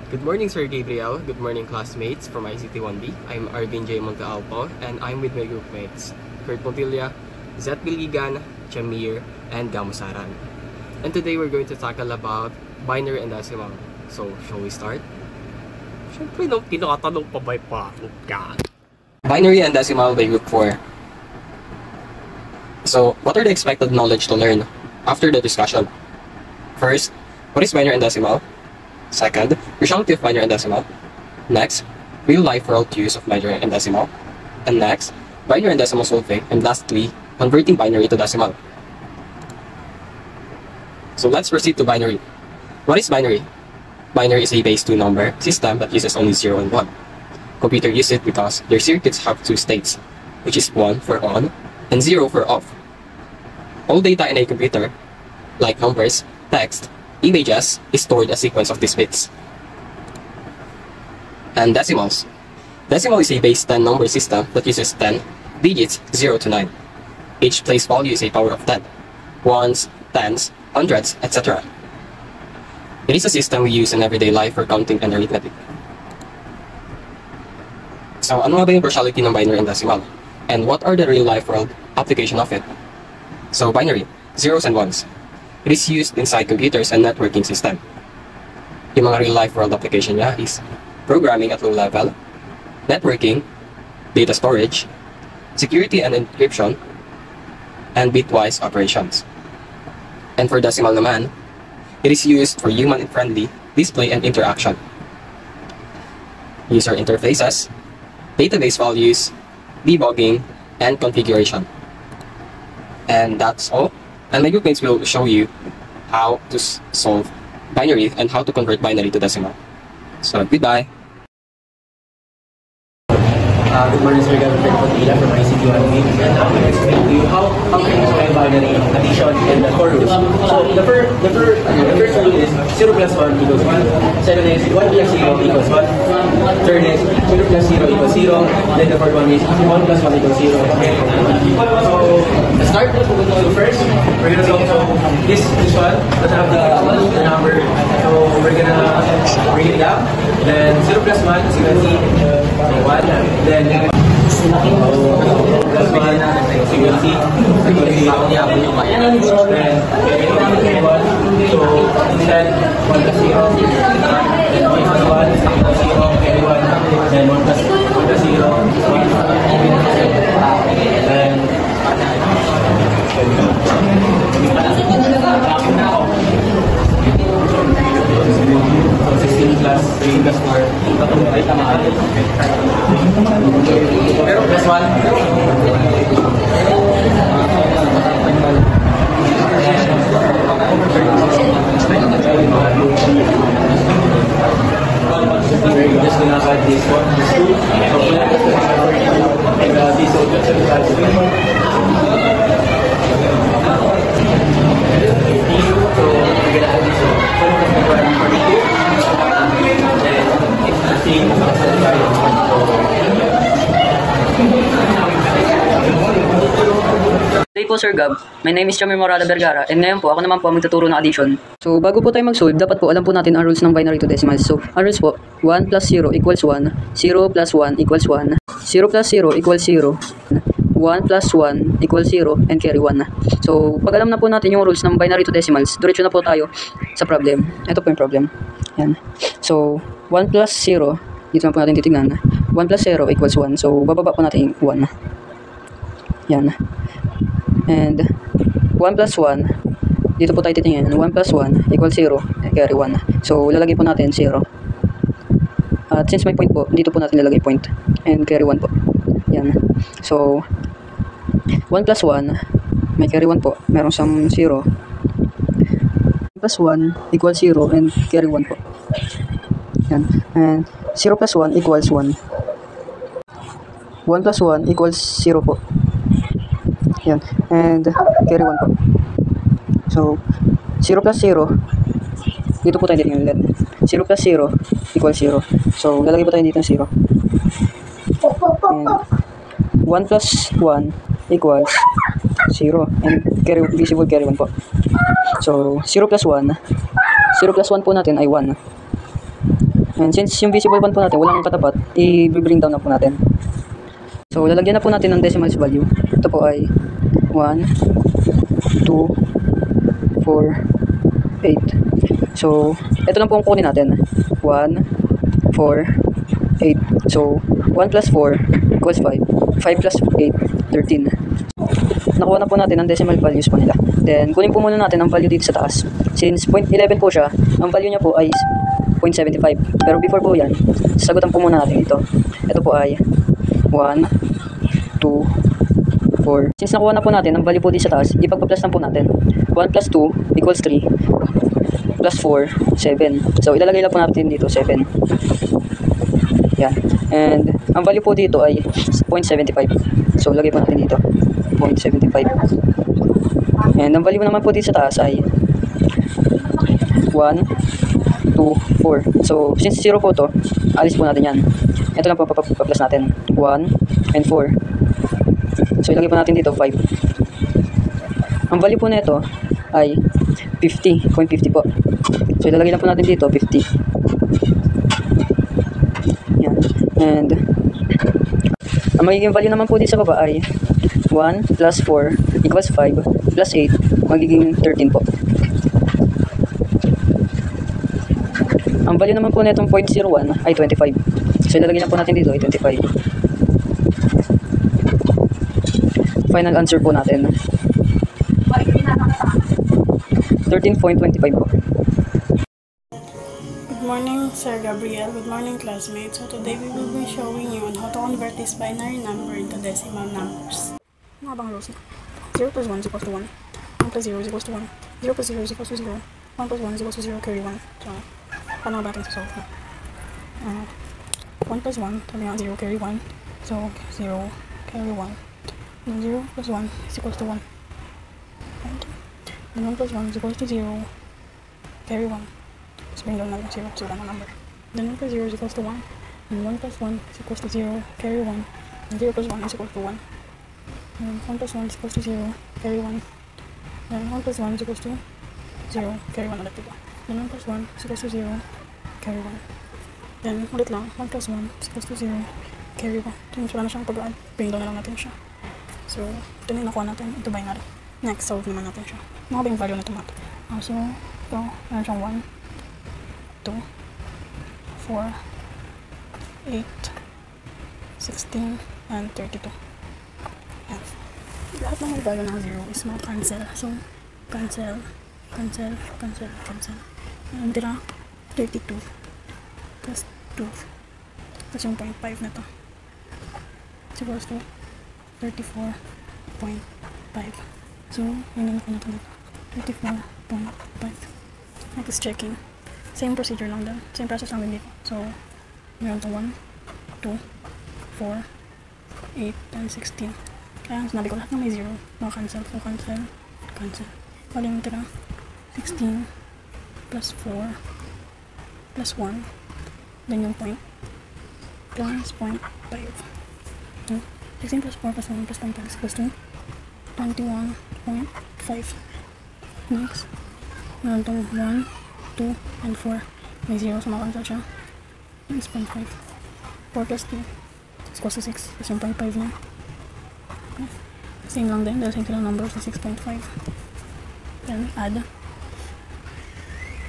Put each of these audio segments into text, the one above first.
Good morning, Sir Gabriel. Good morning, classmates from ICT-1B. I'm Arvin J. Montealpo, and I'm with my group mates, Kurt Montilla, Zet Biligan, Chamir, and Gamusaran. And today we're going to tackle about binary and decimal. So, shall we start? Siyempre, no, tinatanong pa ba pa? Binary and decimal by group 4. So, what are the expected knowledge to learn after the discussion? First, what is binary and decimal? Second, rationality of binary and decimal. Next, real-life world use of binary and decimal. And next, binary and decimal solving. And lastly, converting binary to decimal. So let's proceed to binary. What is binary? Binary is a base 2 number system that uses only 0 and 1. Computer use it because their circuits have two states, which is 1 for on and 0 for off. All data in a computer, like numbers, text, images, is stored as a sequence of these bits. And decimals. Decimal is a base 10 number system that uses 10 digits 0 to 9. Each place value is a power of 10. Ones, tens, hundreds, etc. It is a system we use in everyday life for counting and arithmetic. So, ano nga ba yung partiality ng binary and decimal? And what are the real-life world application of it? So, binary, zeros and ones. It is used inside computers and networking system. Yung mga real-life world application niya is programming at low level, networking, data storage, security and encryption, and bitwise operations. And for decimal naman, it is used for human-friendly display and interaction, user interfaces, database values, debugging, and configuration. And that's all. And my group mates will show you how to solve binary and how to convert binary to decimal. So, goodbye! Good morning, Sir Gabriel Montilla from ICT-1B, and I'm going to explain to you how can you solve binary addition and the core rules. So the first rule is 0 plus 1 equals 1. Second is 1 plus 0 equals 1. Third is 0 plus 0 equals 0. Then the fourth one is 1 plus 1 equals 0. Okay. So let's start. So first, we're going to solve this one that have the number. So we're going to bring it down. Then 0 plus 1 is going to be 1. Then plus 1 frequency niya po yung kaya. Then so instead 1 plus 0 then 1 plus 1 equals 0 carry 1 then 1 plus 0 is 1 then so 16 plus 3 plus 4 ay tama pero plus 1 just gonna add this one, this 2 so and this will just add 3 so we're gonna add this 42 Hey po Sir Gab, my name is Chamir Morada Vergara and ngayon po ako naman po ang magtuturo ng addition. So bago po tayo mag-solve, dapat po alam po natin ang rules ng binary to decimal. So ang rules po, 1 plus 0 equals 1, 0 plus 1 equals 1, 0 plus 0 equals 0, 1 plus 1 equals 0, and carry 1 na. So pag alam na po natin yung rules ng binary to decimals, diretso na po tayo sa problem. Ito po yung problem. Yan. So 1 plus 0, dito na po natin titignan. 1 plus 0 equals 1. So bababa po natin 1. Yan. And 1 plus 1, dito po tayo titingin, 1 plus 1 equals 0, carry 1. So, lalagay po natin 0. At since may point po, dito po natin lalagay point. And carry 1 po. Yan. So, 1 plus 1, may carry 1 po. Meron siyang 0. 1 plus 1 equals 0 and carry 1 po. Yan. And 0 plus 1 equals 1. 1 plus 1 equals 0 po. Yan. And carry 1 po. So, 0 plus 0, dito po tayo titingnan. 0 plus 0 equals 0. So, lalagay po tayo dito ng 0. And 1 plus 1 equals 0. And visible carry 1 po. So, 0 plus 1 po natin ay 1. And since yung visible one po natin, walang katapat, i-bring down na po natin. So, lalagyan na po natin ng decimals value. Ito po ay 1, 2, 4, 8. So, ito lang po ang kunin natin. 1, 4, 8. So, 1 plus 4 equals 5. 5 plus 8, 13. Nakuha na po natin ang decimal values po nila. Then, kunin po muna natin ang value dito sa taas. Since 0.11 po siya, ang value niya po ay 0.75. Pero before po yan, sagutan po muna natin ito. Ito po ay 1, 2, 4. Since nakuha na po natin ang value po dito sa taas, ipagpa-plus lang po natin. 1 plus 2 equals 3. Plus 4, 7. So, ilalagay lang po natin dito, 7. Yan. And, ang value po dito ay 0.75. So, lagay po natin dito, 0.75. And, ang value naman po dito sa taas ay 1, 2, 4. So, since 0 po to, alis po natin yan. Ito lang po pa-plus natin. 1 and 4. So, ilagay po natin dito 5. Ang value po nito ay 50, 0.50 po. So, ilalagay lang po natin dito 50. Yan. And ang magiging value naman po dito sa baba ay 1 plus 4 equals 5 plus 8 magiging 13 po. Ang value naman po nitong 0.01 ay 25. So, ilalagay lang po natin dito ay 25. Final answer po natin 13.25 po. Good morning, Sir Gabriel. Good morning, classmates. So today we will be showing you on how to convert this binary number into decimal numbers. Mga bang rules na? 0 plus 1 is equals to 1. 1 plus 0 is equals to 1. 0 plus 0 is equals to 0. 1 plus 1 is equals to 0, carry 1. So, paano ba natin solve na? 1 plus 1, sabi nga 0, carry 1. So, 0, carry 1. Then 0 plus 1 is equals to 1. Then 1 plus 1 is equals to 0, carry 1. So, bring down natin 0 to the number. Then 1 plus 0 is equals to 1. And 1 plus 1 is equals to 0, carry 1. And 0 plus 1 is equals to 1. And 1 plus 1 is equals to 0, carry 1. Then 1 plus 1 is equals to 0, carry 1 ulit diba? Then 1 plus 1 is equals to 0, carry 1. Then ulit lang, 1 plus 1 is equals to 0, carry 1. Then wala na siyang pag-add, bring down na lang natin siya. So, ito na yung nakuha natin, ito binary. Next, solve naman natin siya. Mga ba yung value na tomato? So, ito, meron siyang 1, 2, 4, 8, 16, and 32. Yan. Lahat ng may value ng 0 is ma-cancel. So, cancel, cancel, cancel, cancel. Ang tira, 32 plus 2. Tapos yung 0.5 na to. It's equals to 34.5. So, yun yung natin dito. 34.5. Next, checking. Same procedure lang din. Same process lang din dito. So, meron to 1, 2, 4, 8, and 16. Kaya sinabi ko lahat na may 0. Maka-cancel. So, cancel, cancel. Bali yung tira. 16 plus 4 plus 1. Then yung point. Plus 0.5. 16 plus 4 plus 1 plus 0.5 is equals to 21.5. Next, meron itong 1, 2, and 4. May 0, so maka-cancel siya. Is 0.5. 4 plus 2 is equals to 6. Plus yung 0.5 niya. Okay. Same lang din, dahil same silang number sa 6.5. Then, add.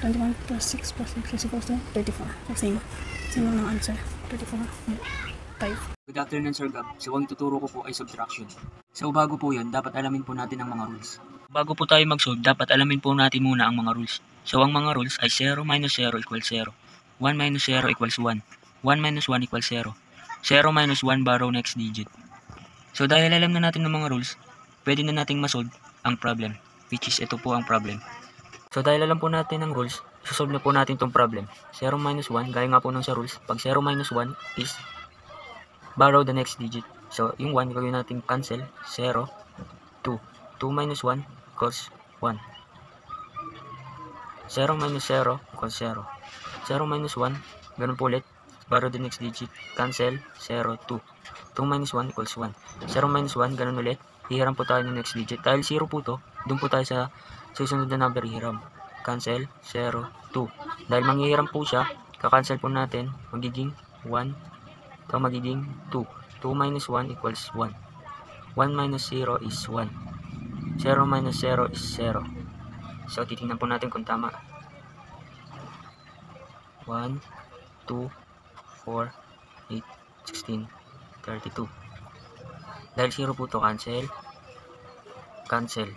21 plus 6 plus 6 is equals to 34. So, same lang ng answer. 34.5. Good afternoon, Sir Gab. So, ang tuturo ko po ay subtraction. So, bago po yun, dapat alamin po natin ang mga rules. Bago po tayo mag-solve, dapat alamin po natin muna ang mga rules. So, ang mga rules ay 0 minus 0 equals 0. 1 minus 0 equals 1. 1 minus 1 equals 0. 0 minus 1 borrow next digit. So, dahil alam na natin ng mga rules, pwede na nating masolve ang problem, which is ito po ang problem. So, dahil alam po natin ang rules, susolve na po natin itong problem. 0 minus 1, gaya nga po ng sa rules, pag 0 minus 1 is borrow the next digit. So, yung 1, gawin natin cancel. 0, 2. 2 minus 1 equals 1. 0 minus 0 equals 0. 0 minus 1, ganun po ulit. Borrow the next digit. Cancel. 0, 2. 2 minus 1 equals 1. 0 minus 1, ganun ulit. Hihiram po tayo ng next digit. Dahil 0 po to, doon po tayo sa susunod na number hihiram. Cancel. 0, 2. Dahil manghihiram po siya, Kakancel po natin. Magiging 1. Ito magiging 2. 2 minus 1 equals 1. 1 minus 0 is 1. 0 minus 0 is 0. So, titingnan po natin kung tama. 1, 2, 4, 8, 16, 32. Dahil 0 po ito, cancel. Cancel.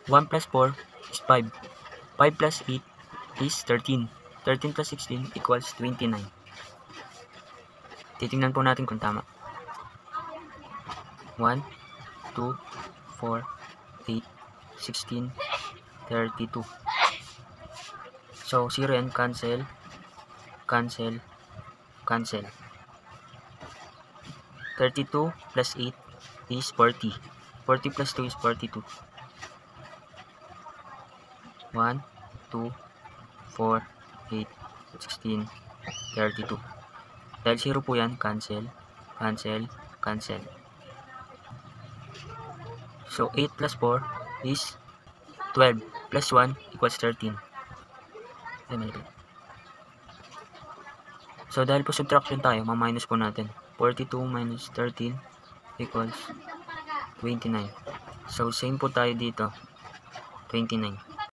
1 plus 4 is 5. 5 plus 8 is 13. 13 plus 16 equals 29. Titingnan po natin kung tama. 1, 2, 4, 8, 16, 32. So, 0 yan, cancel, cancel, cancel. 32 plus 8 is 40. 40 plus 2 is 42. 1, 2, 4, 8, 16, 32. Dahil 0 po yan, cancel, cancel, cancel. So, 8 plus 4 is 12 plus 1 equals 13. So, dahil po subtraction tayo, ma-minus po natin. 42 minus 13 equals 29. So, same po tayo dito. 29.